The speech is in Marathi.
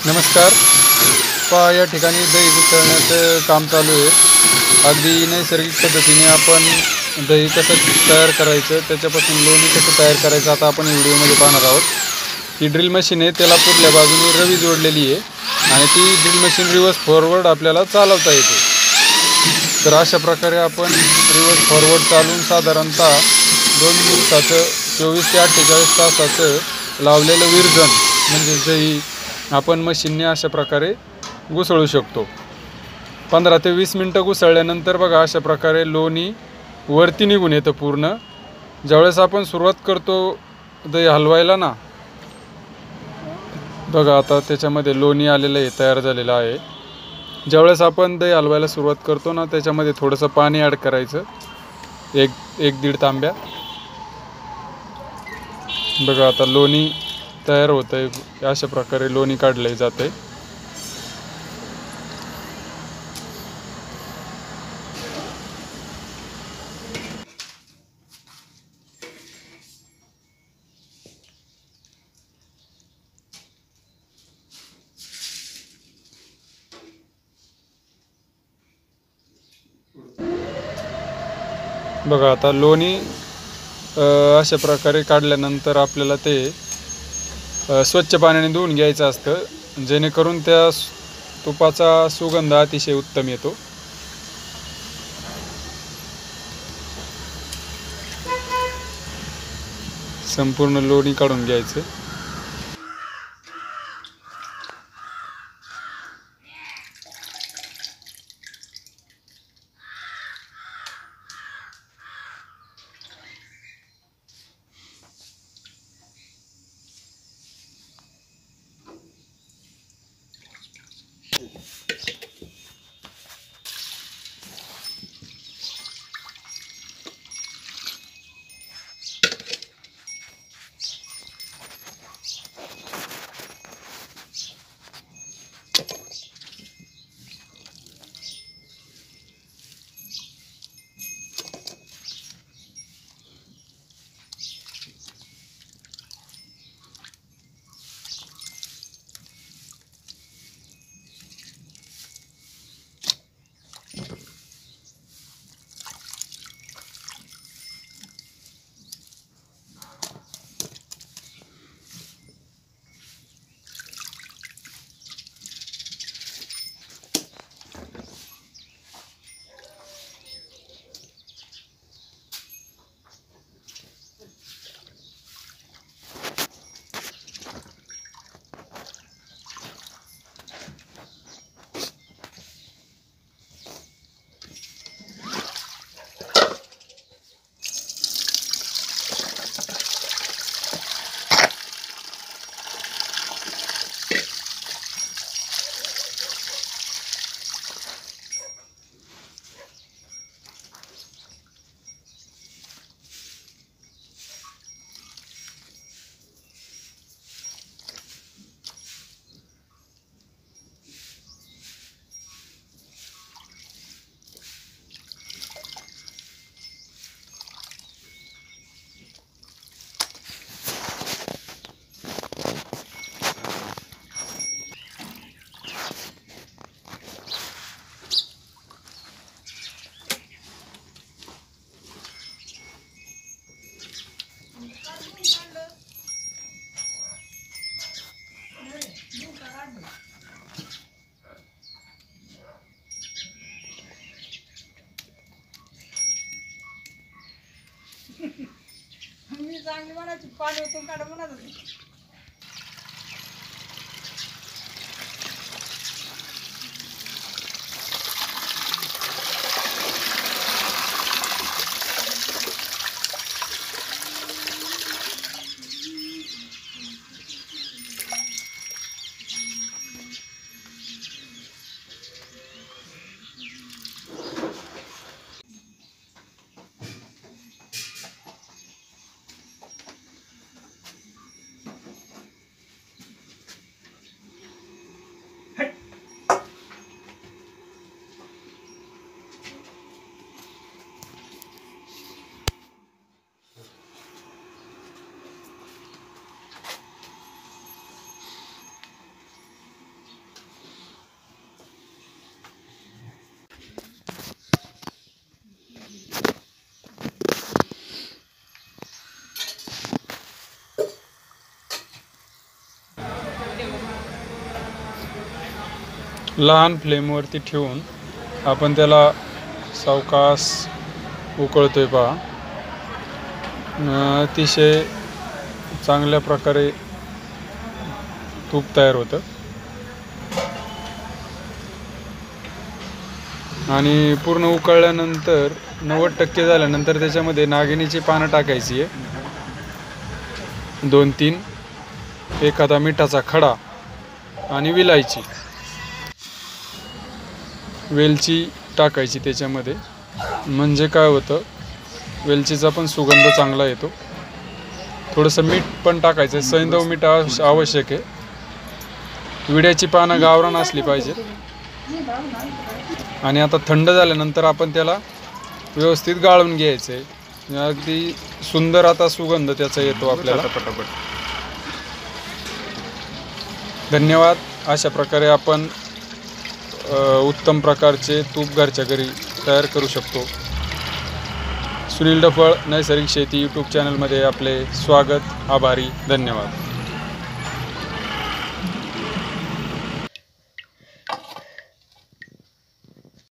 नमस्कार. पहा, या ठिकाणी दही घुसळण्याचं काम चालू आहे. अगदी नैसर्गिक पद्धतीने आपण दही कसं तयार करायचं, त्याच्यापासून लोणी कसं तयार करायचं आता आपण व्हिडिओमध्ये पाहणार आहोत. ही ड्रिल मशीन आहे, त्याला पुढल्या बाजूने रवी जोडलेली आहे आणि ती ड्रिल मशीन रिव्हर्स फॉरवर्ड आपल्याला चालवता येते. तर अशा प्रकारे आपण रिव्हर्स फॉरवर्ड चालवून साधारणतः 2 दिवसाचं 24 ते 48 तासाचं लावलेलं विरजण म्हणजे दही आपण मशीनने अशा प्रकारे घुसळू शकतो. 15 ते 20 मिनटं घुसळल्यानंतर बघा अशा प्रकारे लोणी वरती निघून येतं पूर्ण. ज्यावेळेस आपण सुरुवात करतो दही हलवायला ना, बघा आता त्याच्यामध्ये लोणी आलेलं आहे, तयार झालेलं आहे. ज्यावेळेस आपण दही हलवायला सुरुवात करतो ना, त्याच्यामध्ये थोडंसं पाणी ॲड करायचं, एक दीड तांब्या. बघा आता लोणी तयार होतं आहे, अशा प्रकारे लोणी काढले जाते. बघा आता लोणी अशा प्रकारे काढल्यानंतर आपल्याला ते स्वच्छ पाण्याने धुवून घ्यायचं असतं, जेणेकरून त्या तुपाचा सुगंध अतिशय उत्तम येतो. संपूर्ण लोणी काढून घ्यायचं. मी चांगली म्हणायची पाणी ओतून काढ म्हणत होती. लहान फ्लेमवरती ठेवून आपण त्याला सावकाश उकळतोय पहा. अतिशय चांगल्या प्रकारे तूप तयार होतं. आणि पूर्ण उकळल्यानंतर 90% झाल्यानंतर त्याच्यामध्ये नागिनीची पानं टाकायची आहे, 2-3, एखादा मिठाचा खडा आणि वेलची टाकायची त्याच्यामध्ये. म्हणजे काय होतं, वेलचीचा पण सुगंध चांगला येतो. थोडंसं मीठ पण टाकायचं, सैंधव मीठ आवश्यक आहे. विड्याची पानं गावरान असली पाहिजे. आणि आता थंड झाल्यानंतर आपण त्याला व्यवस्थित गाळून घ्यायचं आहे. अगदी सुंदर आता सुगंध त्याचा येतो आपल्याला. धन्यवाद. अशा प्रकारे आपण उत्तम प्रकारचे तूप घरच्या घरी तयार करू शकतो. सुनील डफळ नैसर्गिक शेती यूट्यूब चॅनलमध्ये आपले स्वागत. आभारी. धन्यवाद.